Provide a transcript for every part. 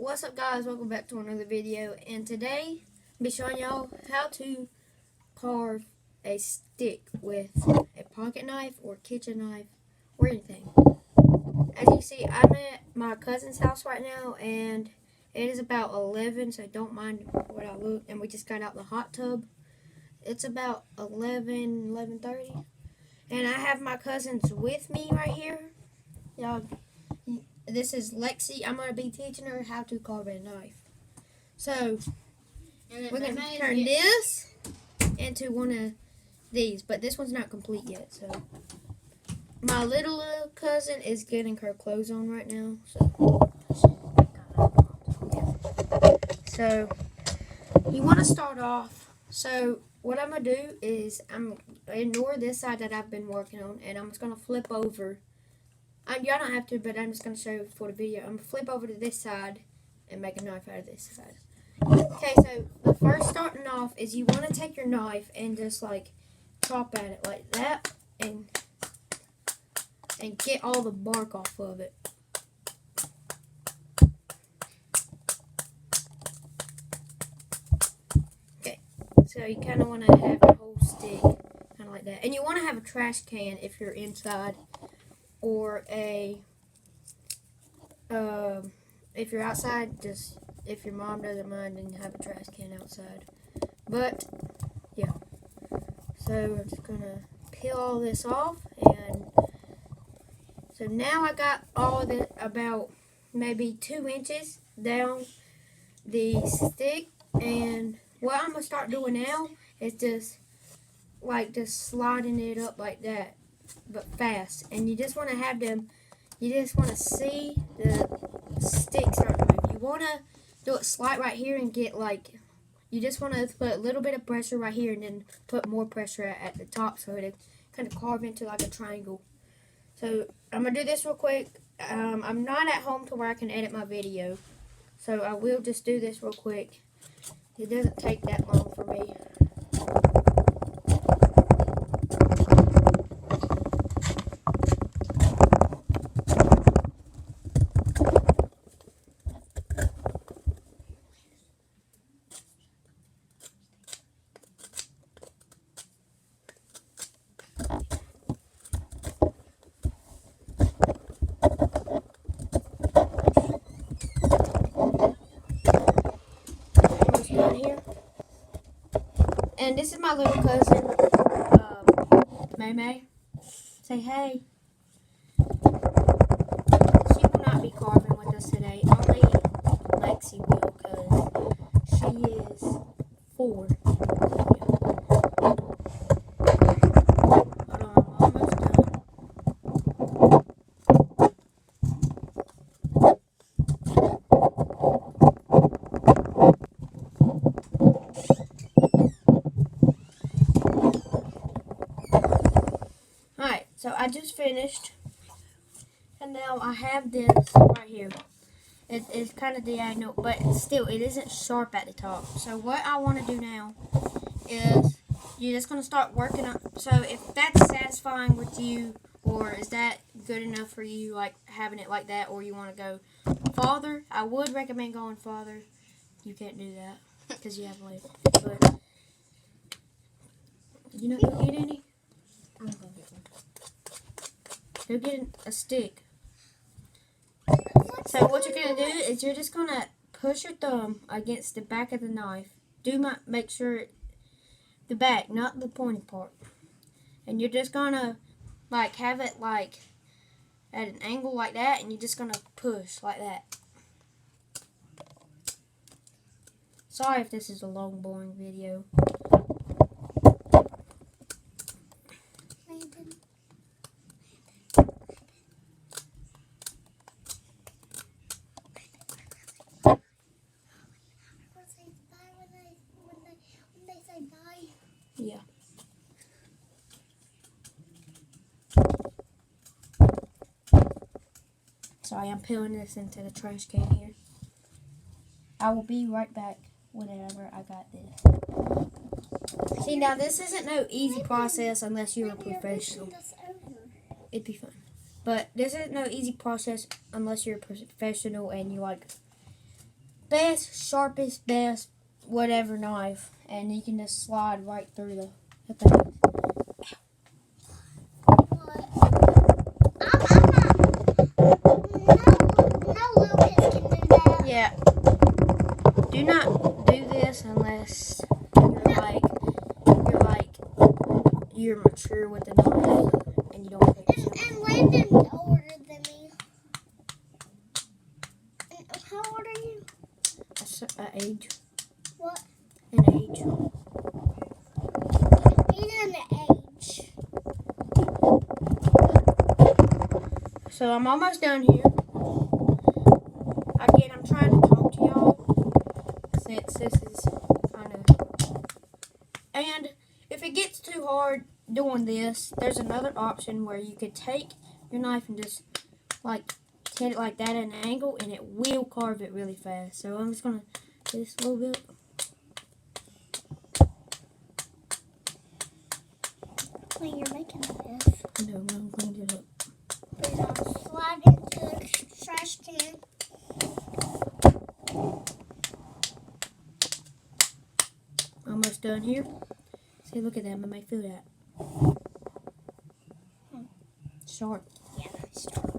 What's up, guys? Welcome back to another video, and today I'll be showing y'all how to carve a stick with a pocket knife or kitchen knife or anything. As you see, I'm at my cousin's house right now, and it is about 11, so don't mind what I look. And we just got out the hot tub. It's about 11:30, and I have my cousins with me right here. Y'all, this is Lexi. I'm going to be teaching her how to carve a knife. So, we're going to turn this into one of these, but this one's not complete yet. So, my little cousin is getting her clothes on right now. So you want to start off. So, what I'm going to do is I'm ignore this side that I've been working on, and I'm just going to flip over. Y'all don't have to, but I'm just going to show you for the video. I'm going to flip over to this side and make a knife out of this side. Okay, so the first starting off is you want to take your knife and just like chop at it like that and get all the bark off of it. Okay, so you kind of want to have the whole stick kind of like that. And you want to have a trash can if you're inside. Or if you're outside, just if your mom doesn't mind, then have a trash can outside. But yeah, so we're just gonna peel all this off, and so now I got all of it about maybe 2 inches down the stick, and what I'm gonna start doing now is just sliding it up like that, but fast. And you just want to have them, you just want to see the stick start to move. You want to do it slight right here and get you just want to put a little bit of pressure right here and then put more pressure at the top so it kind of carve into like a triangle. So I'm going to do this real quick. I'm not at home to where I can edit my video, so I will just do this real quick. It doesn't take that long for me. Here. And this is my little cousin, May May. Say hey. She will not be carving with us today. Only Lexi will, because she is 4. Hold on, I'm almost done. Alright, so I just finished, and now I have this right here. It's kind of diagonal, but still, it isn't sharp at the top. So what I want to do now is you're just going to start working on. So if that's satisfying with you, or is that good enough for you, like having it like that, or you want to go farther, I would recommend going farther. You can't do that because you have legs. But you not going to get any? I'm going to get one. Go get a stick. So what you're going to do is you're just going to push your thumb against the back of the knife. Make sure the back, not the pointy part. And you're just going to have it at an angle like that, and you're just going to push like that. Sorry if this is a long, boring video. Yeah. Sorry, I'm peeling this into the trash can here. I will be right back whenever I got this. See, now this isn't no easy process unless you're a professional. It'd be fun. But this is no easy process unless you're a professional and you sharpest, best, whatever knife, and you can just slide right through the thing. No Lucas can do that. Yeah. Do not do this unless you're mature with the knife and you don't take yourself. And Landon's older than me. And how old are you? Age. What? An age. He's in the age. So I'm almost done here. Again, I'm trying to talk to y'all since this is kind of... And if it gets too hard doing this, there's another option where you could take your knife and just like hit it like that at an angle and it will carve it really fast. So I'm just going to do this a little bit. When you're making this. No, I'm cleaning it up. Please don't slide into the trash can. Almost done here. See, look at that. I may feel that. Sharp. Yeah, sharp.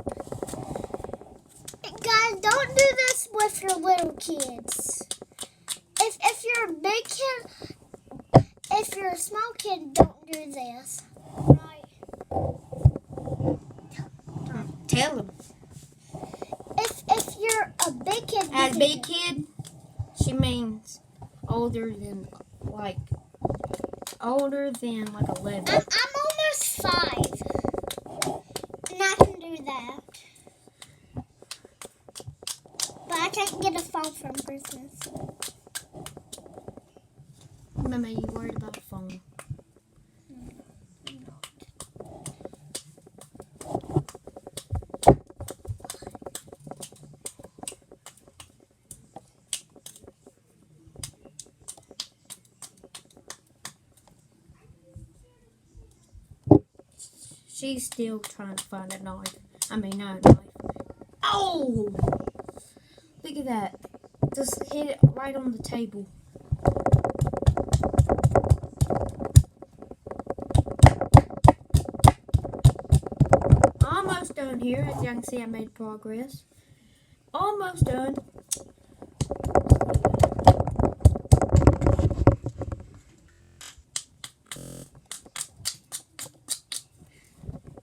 Guys, don't do this with your little kids. If you're a big kid, if you're a small kid, don't do this. Right. Tell them. If you're a big kid, As a big kid, she means older than like 11. I'm almost 5, and I can do that. But I can't get a phone from Christmas. Mama, you worried about the phone? She's still trying to find a knife. I mean, not a knife. Oh! Look at that. Just hit it right on the table. Almost done here. As you can see, I made progress. Almost done.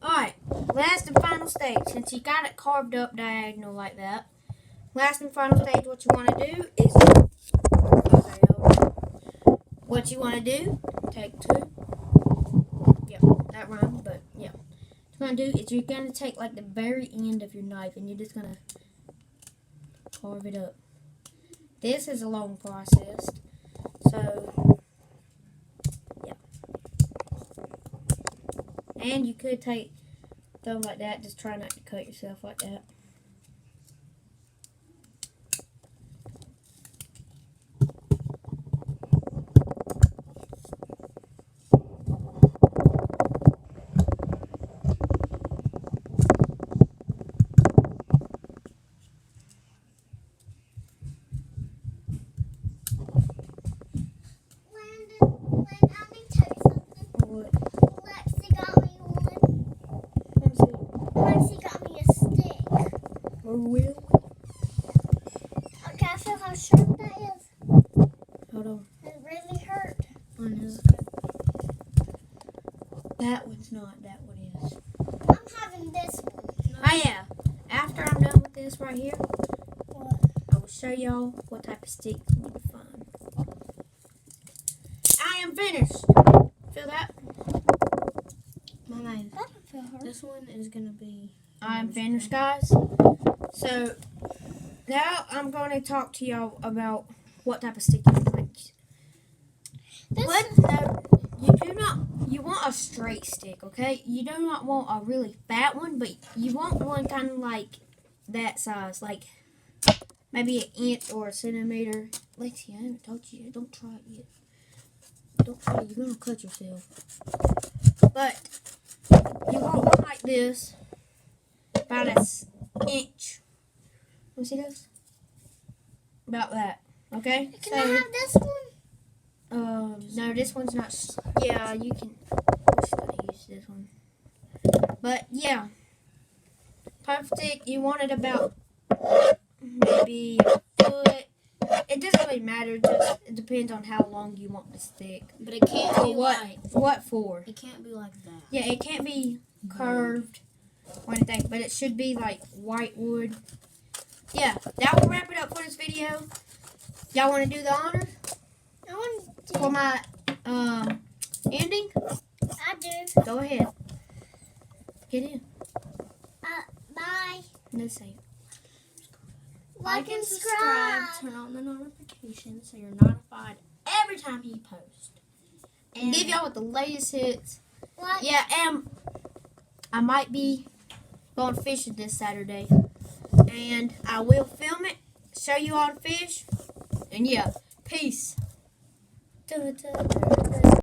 Alright, last and final stage. Since you got it carved up diagonal like that, last and final stage, what you want to do is... What you want to do, take 2. Yep, that rhymes, but yeah. What you're going to do is you're going to take like the very end of your knife and you're just going to carve it up. This is a long process, so yeah. And you could take something like that, just try not to cut yourself like that. Will. Okay, I feel how sharp that is. Hold on. It really hurt. I know. That one's not. That one is. I'm having this one. Oh yeah. After I'm done with this right here, What? I will show y'all what type of stick you need to find. I am finished. Feel that? Mama, That don't feel hard. this one is gonna be. I'm finished, guys. So now I'm going to talk to y'all about what type of stick you like. You want a straight stick, okay? You do not want a really fat one, but you want one kind of like that size, like maybe an inch or a centimeter. Lexi, I haven't told you yet. Don't try it yet. Don't try it. You're gonna cut yourself. But you want one like this, about an inch. Want to see this? about that. Okay. Can I have this one? No, this one's not. Yeah, you can. I'm just gonna use this one. But yeah, puff stick. You want it about maybe a foot. It doesn't really matter. Just it depends on how long you want the stick. But it can't be what? like. What for? It can't be like that. Yeah, it can't be curved or anything, but it should be like white wood. Yeah, that will wrap it up for this video. Y'all want to do the honors I want to. for my ending? I do. Go ahead. Get in. Bye. No say. Like and subscribe. Turn on the notifications so you're notified every time he posts. And give y'all with the latest hits. Like, Yeah, and I might be going fishing this Saturday. And I will film it, show you all the fish. And yeah, peace.